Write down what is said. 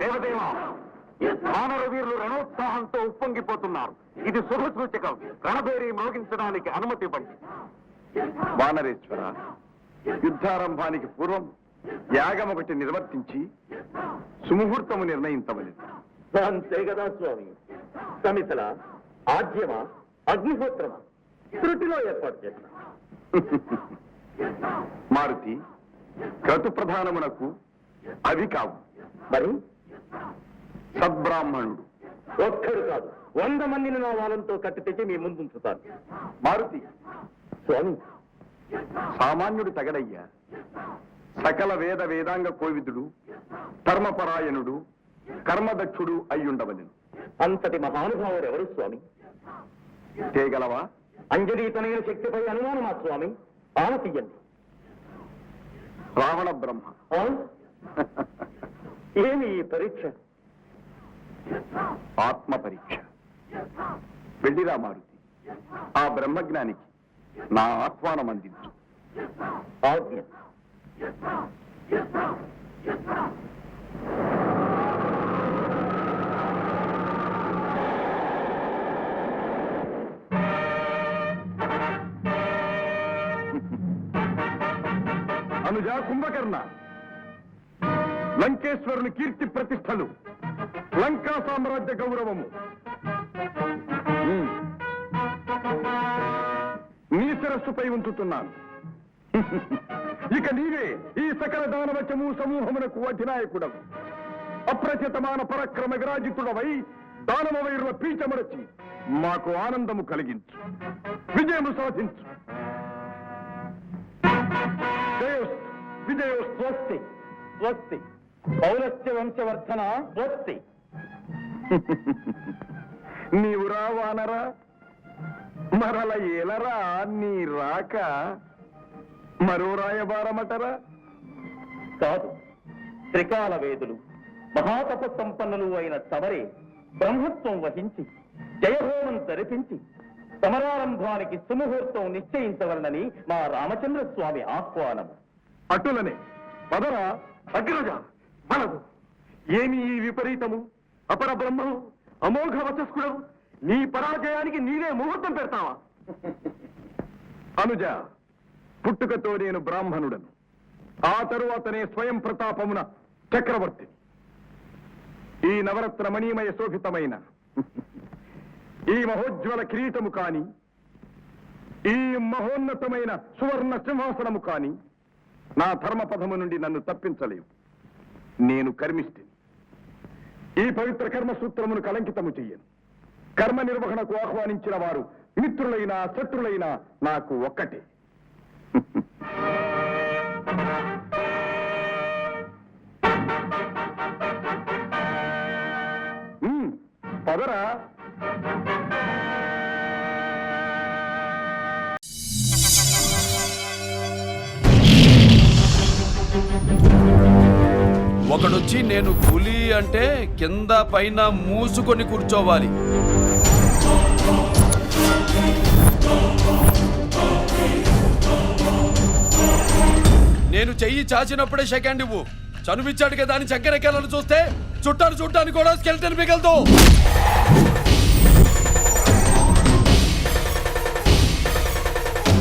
దేవదేవ, వానర వీరులు రణోత్సాహంతో ఉప్పొంగిపోతున్నారు. ఇది శుభ సూచకం. రణభేరి మోగించడానికి అనుమతి ఇవ్వండి. వానరేశ్వర, యుద్ధారంభానికి పూర్వం యాగం ఒకటి నిర్వర్తించి సుముహూర్తము నిర్ణయించవలేదు. అంతే కదా స్వామి. సమితల ఆద్యమ అగ్నిహోత్రమ త్రుటిలో ఏర్పాటు చేసిన మారుతి, క్రతు ప్రధానమునకు అవి కావు. మరి సద్బ్రాహ్మణుడు ఒక్కడు కాదు, 100 మందిని నా వాళ్ళంతో కట్టి తెచ్చి మీ ముందుంచుతాను. మారుతి, స్వామి, సామాన్యుడు తగడయ్యా. సకల వేద వేదాంగ కోవిదుడు, ధర్మపరాయణుడు, కర్మదక్షుడు అయ్యుండవలెను. అంతటి మహానుభావుడు ఎవరు స్వామి? తేగలవా? అంజనీతనైన శక్తిపై అనుమానమా స్వామి? ఆమె తీయండి. రావణ బ్రహ్మ. ఏమి ఈ పరీక్ష? ఆత్మ పరీక్ష. వెళ్ళిరా మారుతి, ఆ బ్రహ్మజ్ఞానికి నా ఆహ్వానం అందించు. ఆజ్ఞ. అనుజా కుంభకర్ణ, లంకేశ్వరుని కీర్తి ప్రతిష్టలు, లంకా సామ్రాజ్య గౌరవము నీ శిరస్సుపై ఉంచుతున్నాను. ఇక నీవే ఈ సకల దానవచము సమూహమునకు అధినాయకుడవు. అప్రచితమాన పరక్రమ విరాజితుడవై దానవ వైరుల పీచమరచి మాకు ఆనందము కలిగించు, విజయము సాధించు. విజయో స్వస్తి స్వస్తి. పౌరస్య వంశవర్ధన స్వస్తి. నీవు రావానరా, మరల ఏలరా నీ రాక మరో రాయబారమటరా? కాదు, త్రికాల వేదులు మహాతప సంపన్నులు అయిన తమరే బ్రహ్మత్వం వహించి జయహోమం జరిపించి సమరారంభానికి సుముహూర్తం నిశ్చయించవలనని మా రామచంద్ర స్వామి ఆహ్వానము. అటులనే పదరా అగ్రజ. మనకు ఏమి ఈ విపరీతము? అపర బ్రహ్మము, అమోఘ వచస్కుడవు, నీ పరాజయానికి నీవే ముహూర్తం పెడతావా? అనుజ, పుట్టుకతో నేను బ్రాహ్మణుడను. ఆ తరువాతనే స్వయం ప్రతాపమున చక్రవర్తిని. ఈ నవరత్న మణిమయ శోభితమైన ఈ మహోజ్వల కిరీటము కాని, ఈ మహోన్నతమైన సువర్ణ సింహాసనము కాని నా ధర్మపథము నుండి నన్ను తప్పించలేవు. నేను కర్మిష్ఠిని. ఈ పవిత్ర కర్మసూత్రమును కలంకితము చెయ్యను. కర్మ నిర్వహణకు ఆహ్వానించిన వారు మిత్రులైనా శత్రులైనా నాకు ఒక్కటే. పదరా. ఒకడొచ్చి నేను పులి అంటే కింద పైన మూసుకొని కూర్చోవాలి. నేను చెయ్యి చాచినప్పుడే సెకండ్ ఇవ్వు. చనువిచ్చాడు కదా అని చక్కెరెక్కాలను చూస్తే చుట్టాను చూడటానికి కూడా స్కెల్టన్ మిగలదు.